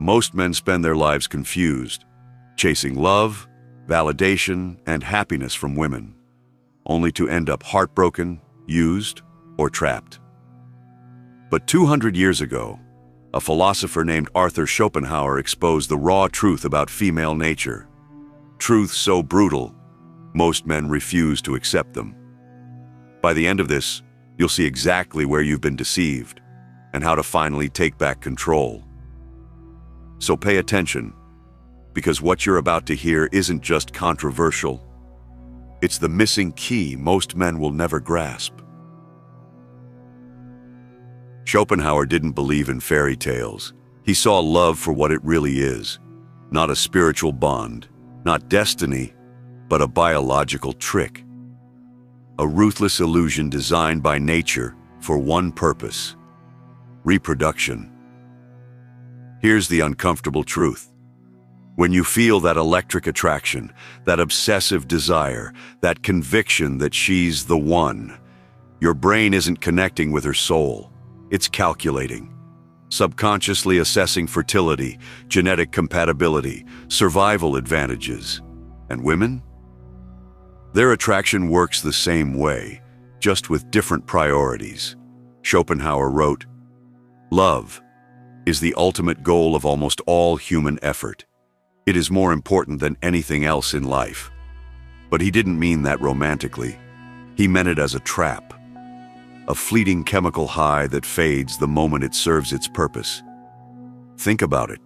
Most men spend their lives confused, chasing love, validation, and happiness from women, only to end up heartbroken, used, or trapped. But 200 years ago, a philosopher named Arthur Schopenhauer exposed the raw truth about female nature. Truth so brutal, most men refuse to accept them. By the end of this, you'll see exactly where you've been deceived and how to finally take back control. So pay attention, because what you're about to hear isn't just controversial. It's the missing key most men will never grasp. Schopenhauer didn't believe in fairy tales. He saw love for what it really is, not a spiritual bond, not destiny, but a biological trick. A ruthless illusion designed by nature for one purpose: reproduction. Here's the uncomfortable truth. When you feel that electric attraction, that obsessive desire, that conviction that she's the one, your brain isn't connecting with her soul. It's calculating, subconsciously assessing fertility, genetic compatibility, survival advantages. And women? Their attraction works the same way, just with different priorities. Schopenhauer wrote, "Love is the ultimate goal of almost all human effort. It is more important than anything else in life." But he didn't mean that romantically. He meant it as a trap, a fleeting chemical high that fades the moment it serves its purpose. Think about it.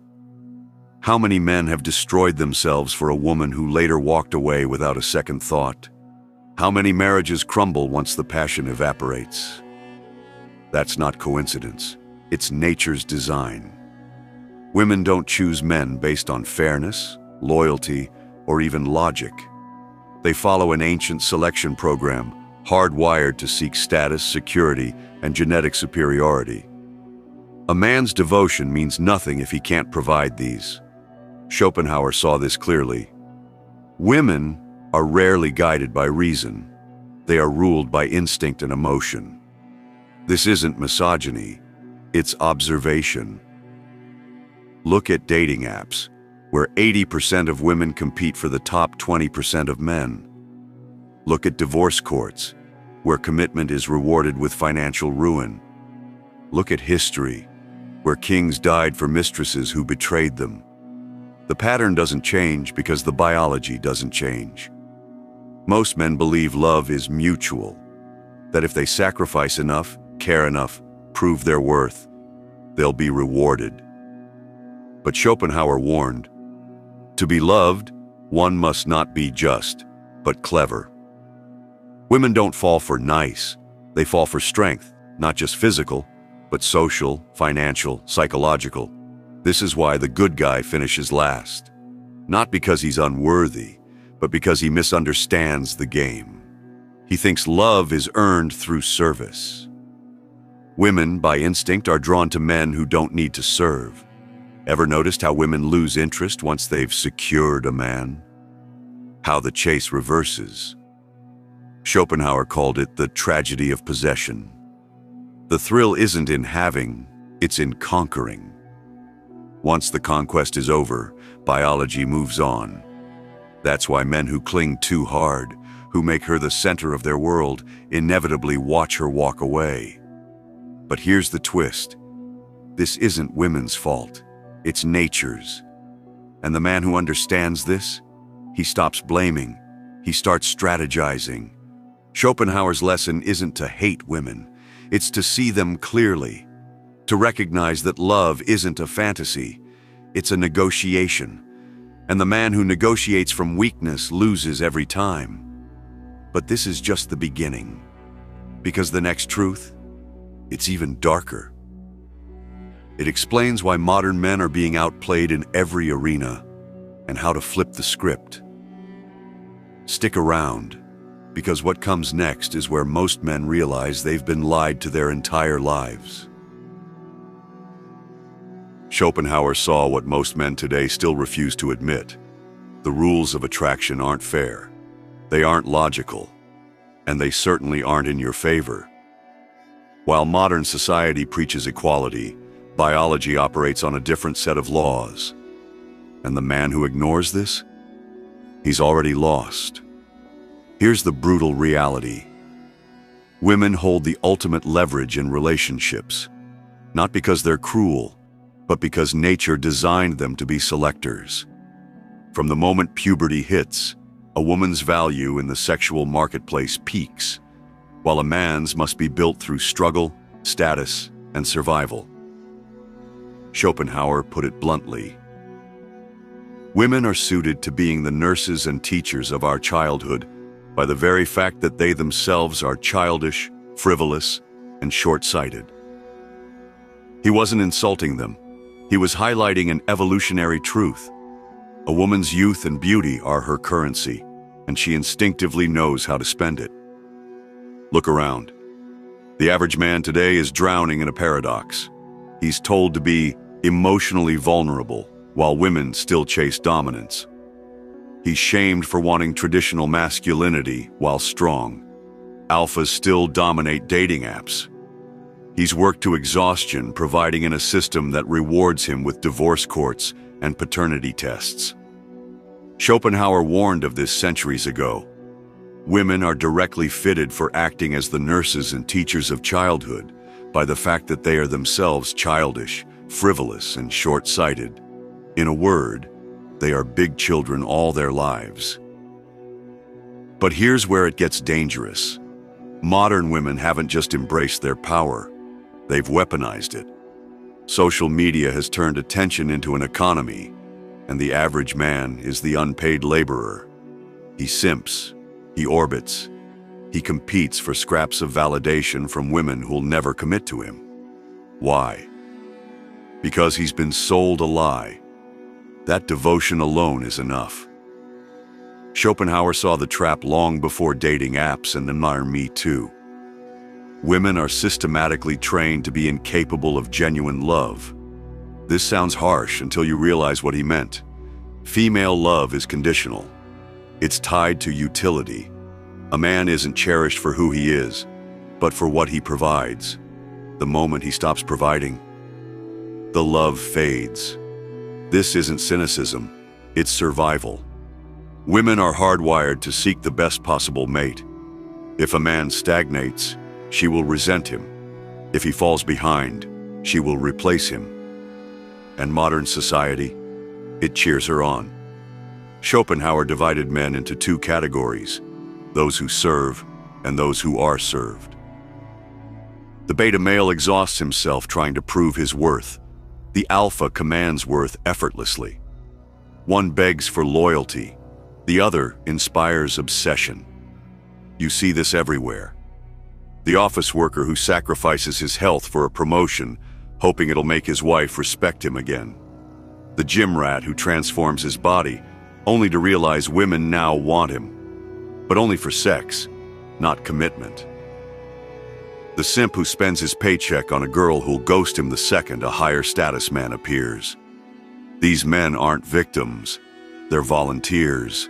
How many men have destroyed themselves for a woman who later walked away without a second thought? How many marriages crumble once the passion evaporates? That's not coincidence. It's nature's design. Women don't choose men based on fairness, loyalty, or even logic. They follow an ancient selection program, hardwired to seek status, security, and genetic superiority. A man's devotion means nothing if he can't provide these. Schopenhauer saw this clearly. Women are rarely guided by reason. They are ruled by instinct and emotion. This isn't misogyny, it's observation. Look at dating apps, where 80% of women compete for the top 20% of men. Look at divorce courts, where commitment is rewarded with financial ruin. Look at history, where kings died for mistresses who betrayed them. The pattern doesn't change because the biology doesn't change. Most men believe love is mutual, that if they sacrifice enough, care enough, prove their worth, they'll be rewarded. But Schopenhauer warned, to be loved, one must not be just, but clever. Women don't fall for nice, they fall for strength, not just physical, but social, financial, psychological. This is why the good guy finishes last. Not because he's unworthy, but because he misunderstands the game. He thinks love is earned through service. Women, by instinct, are drawn to men who don't need to serve. Ever noticed how women lose interest once they've secured a man? How the chase reverses. Schopenhauer called it the tragedy of possession. The thrill isn't in having, it's in conquering. Once the conquest is over, biology moves on. That's why men who cling too hard, who make her the center of their world, inevitably watch her walk away. But here's the twist. This isn't women's fault. It's nature's. And the man who understands this, he stops blaming. He starts strategizing. Schopenhauer's lesson isn't to hate women. It's to see them clearly. To recognize that love isn't a fantasy. It's a negotiation. And the man who negotiates from weakness loses every time. But this is just the beginning. Because the next truth, it's even darker. It explains why modern men are being outplayed in every arena and how to flip the script. Stick around, because what comes next is where most men realize they've been lied to their entire lives. Schopenhauer saw what most men today still refuse to admit. The rules of attraction aren't fair. They aren't logical. And they certainly aren't in your favor. While modern society preaches equality, Biology operates on a different set of laws. And the man who ignores this? He's already lost. Here's the brutal reality. Women hold the ultimate leverage in relationships, not because they're cruel, but because nature designed them to be selectors. From the moment puberty hits, a woman's value in the sexual marketplace peaks, while a man's must be built through struggle, status, and survival. Schopenhauer put it bluntly. Women are suited to being the nurses and teachers of our childhood by the very fact that they themselves are childish, frivolous, and short-sighted. He wasn't insulting them. He was highlighting an evolutionary truth. A woman's youth and beauty are her currency, and she instinctively knows how to spend it. Look around. The average man today is drowning in a paradox. He's told to be emotionally vulnerable, while women still chase dominance. He's shamed for wanting traditional masculinity while strong. Alphas still dominate dating apps. He's worked to exhaustion, providing in a system that rewards him with divorce courts and paternity tests. Schopenhauer warned of this centuries ago. Women are directly fitted for acting as the nurses and teachers of childhood by the fact that they are themselves childish, frivolous, and short-sighted. In a word, they are big children all their lives. But here's where it gets dangerous. Modern women haven't just embraced their power, they've weaponized it. Social media has turned attention into an economy, and the average man is the unpaid laborer. He simps, he orbits, he competes for scraps of validation from women who'll never commit to him. Why? Because he's been sold a lie. That devotion alone is enough. Schopenhauer saw the trap long before dating apps and the modern Me Too. Women are systematically trained to be incapable of genuine love. This sounds harsh until you realize what he meant. Female love is conditional. It's tied to utility. A man isn't cherished for who he is, but for what he provides. The moment he stops providing, the love fades. This isn't cynicism, it's survival. Women are hardwired to seek the best possible mate. If a man stagnates, she will resent him. If he falls behind, she will replace him. And modern society, it cheers her on. Schopenhauer divided men into two categories, those who serve and those who are served. The beta male exhausts himself trying to prove his worth. The alpha commands worth effortlessly. One begs for loyalty, the other inspires obsession. You see this everywhere. The office worker who sacrifices his health for a promotion, hoping it'll make his wife respect him again. The gym rat who transforms his body, only to realize women now want him, but only for sex, not commitment. The simp who spends his paycheck on a girl who'll ghost him the second a higher status man appears. These men aren't victims, they're volunteers.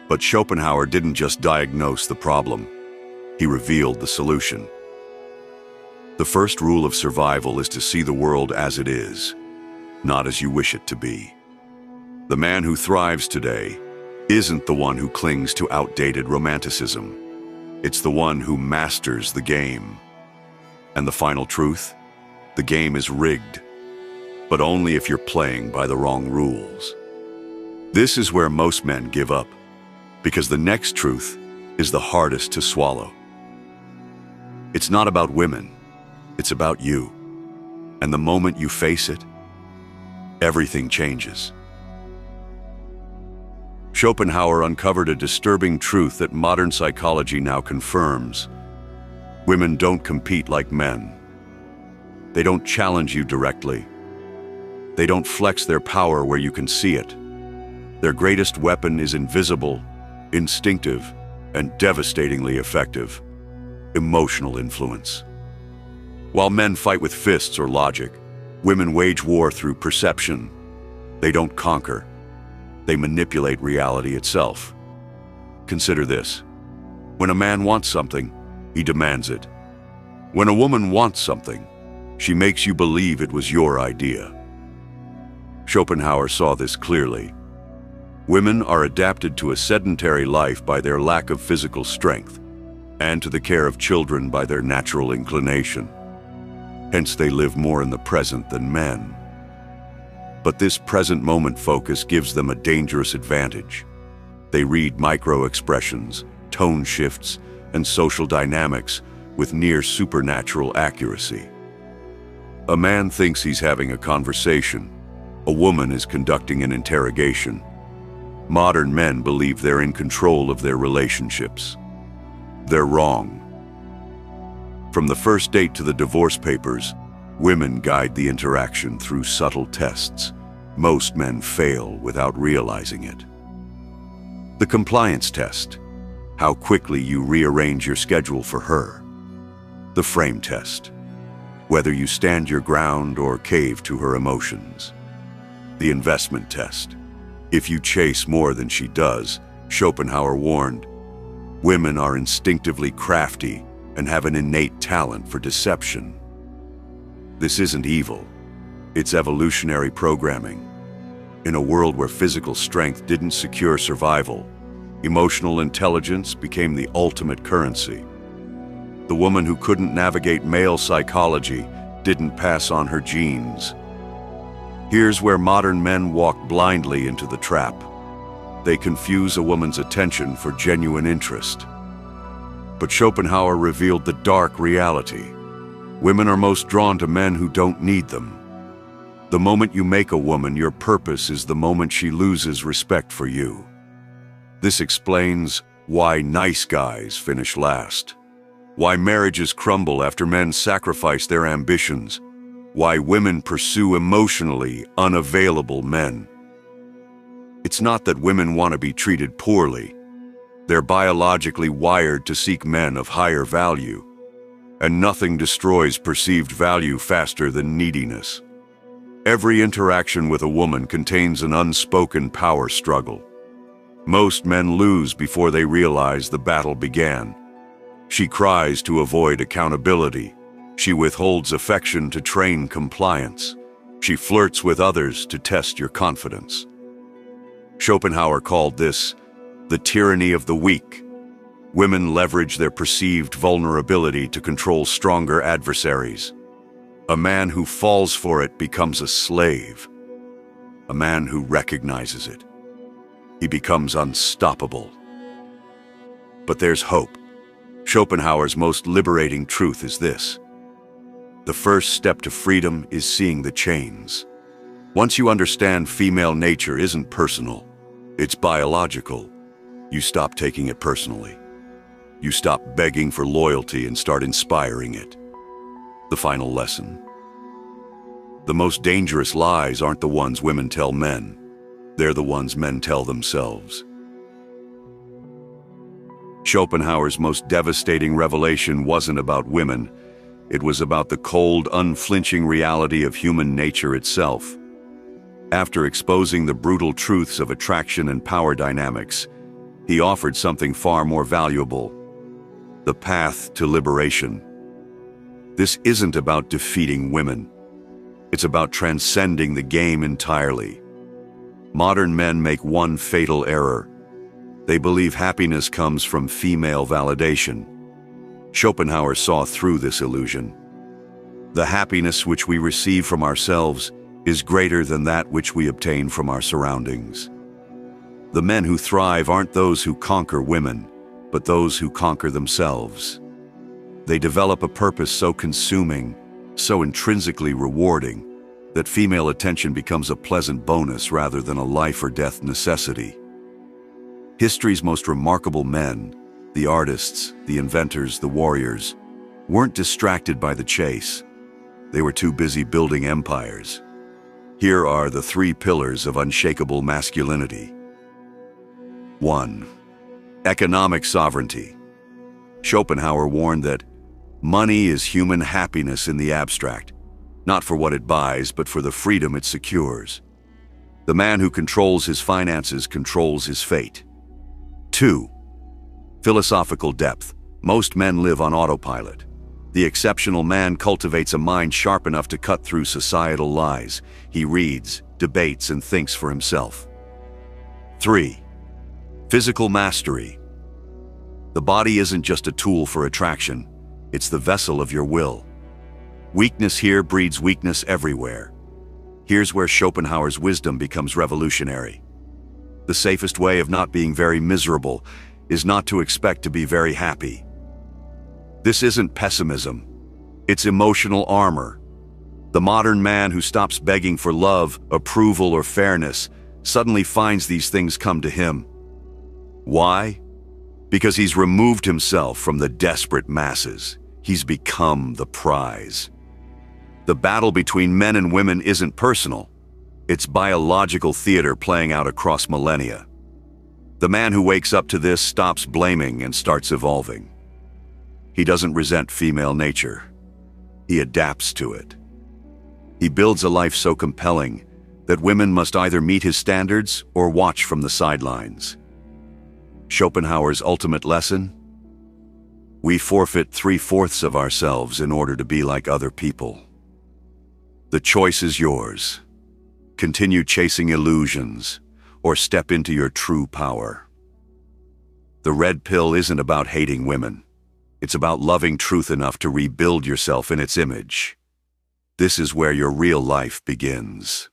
But Schopenhauer didn't just diagnose the problem, he revealed the solution. The first rule of survival is to see the world as it is, not as you wish it to be. The man who thrives today isn't the one who clings to outdated romanticism. It's the one who masters the game. And the final truth? The game is rigged, but only if you're playing by the wrong rules. This is where most men give up, because the next truth is the hardest to swallow. It's not about women, it's about you. And the moment you face it, everything changes. Schopenhauer uncovered a disturbing truth that modern psychology now confirms. Women don't compete like men. They don't challenge you directly. They don't flex their power where you can see it. Their greatest weapon is invisible, instinctive, and devastatingly effective: emotional influence. While men fight with fists or logic, women wage war through perception. They don't conquer. They manipulate reality itself. Consider this. When a man wants something, he demands it. When a woman wants something, She makes you believe it was your idea. Schopenhauer saw this clearly. Women are adapted to a sedentary life by their lack of physical strength, and to the care of children by their natural inclination. Hence, they live more in the present than men. But this present moment focus gives them a dangerous advantage. They read micro-expressions, tone shifts, and social dynamics with near supernatural accuracy. A man thinks he's having a conversation. A woman is conducting an interrogation. Modern men believe they're in control of their relationships. They're wrong. From the first date to the divorce papers, women guide the interaction through subtle tests. Most men fail without realizing it. The compliance test, how quickly you rearrange your schedule for her. The frame test, whether you stand your ground or cave to her emotions. The investment test, if you chase more than she does. Schopenhauer warned, women are instinctively crafty and have an innate talent for deception. This isn't evil, it's evolutionary programming. In a world where physical strength didn't secure survival, emotional intelligence became the ultimate currency. The woman who couldn't navigate male psychology didn't pass on her genes. Here's where modern men walk blindly into the trap. They confuse a woman's attention for genuine interest. But Schopenhauer revealed the dark reality. Women are most drawn to men who don't need them. The moment you make a woman your purpose is the moment she loses respect for you. This explains why nice guys finish last, why marriages crumble after men sacrifice their ambitions, why women pursue emotionally unavailable men. It's not that women want to be treated poorly. They're biologically wired to seek men of higher value, and nothing destroys perceived value faster than neediness. Every interaction with a woman contains an unspoken power struggle. Most men lose before they realize the battle began. She cries to avoid accountability. She withholds affection to train compliance. She flirts with others to test your confidence. Schopenhauer called this the tyranny of the weak. Women leverage their perceived vulnerability to control stronger adversaries. A man who falls for it becomes a slave. A man who recognizes it, he becomes unstoppable. But there's hope. Schopenhauer's most liberating truth is this: the first step to freedom is seeing the chains. Once you understand female nature isn't personal, it's biological, you stop taking it personally. You stop begging for loyalty and start inspiring it. The final lesson: the most dangerous lies aren't the ones women tell men. They're the ones men tell themselves. Schopenhauer's most devastating revelation wasn't about women. It was about the cold, unflinching reality of human nature itself. After exposing the brutal truths of attraction and power dynamics, he offered something far more valuable: the path to liberation. This isn't about defeating women. It's about transcending the game entirely. Modern men make one fatal error. They believe happiness comes from female validation. Schopenhauer saw through this illusion. The happiness which we receive from ourselves is greater than that which we obtain from our surroundings. The men who thrive aren't those who conquer women, but those who conquer themselves. They develop a purpose so consuming, so intrinsically rewarding, that female attention becomes a pleasant bonus rather than a life or death necessity. History's most remarkable men, the artists, the inventors, the warriors, weren't distracted by the chase. They were too busy building empires. Here are the 3 pillars of unshakable masculinity. 1. Economic sovereignty. Schopenhauer warned that money is human happiness in the abstract, not for what it buys, but for the freedom it secures. The man who controls his finances controls his fate. 2. Philosophical depth. Most men live on autopilot. The exceptional man cultivates a mind sharp enough to cut through societal lies. He reads, debates, and thinks for himself. 3. Physical mastery. The body isn't just a tool for attraction, it's the vessel of your will. Weakness here breeds weakness everywhere. Here's where Schopenhauer's wisdom becomes revolutionary. The safest way of not being very miserable is not to expect to be very happy. This isn't pessimism, it's emotional armor. The modern man who stops begging for love, approval, or fairness suddenly finds these things come to him. Why? Because he's removed himself from the desperate masses. He's become the prize. The battle between men and women isn't personal. It's biological theater playing out across millennia. The man who wakes up to this stops blaming and starts evolving. He doesn't resent female nature. He adapts to it. He builds a life so compelling that women must either meet his standards or watch from the sidelines. Schopenhauer's ultimate lesson? We forfeit 3/4 of ourselves in order to be like other people. The choice is yours. Continue chasing illusions or step into your true power. The red pill isn't about hating women. It's about loving truth enough to rebuild yourself in its image. This is where your real life begins.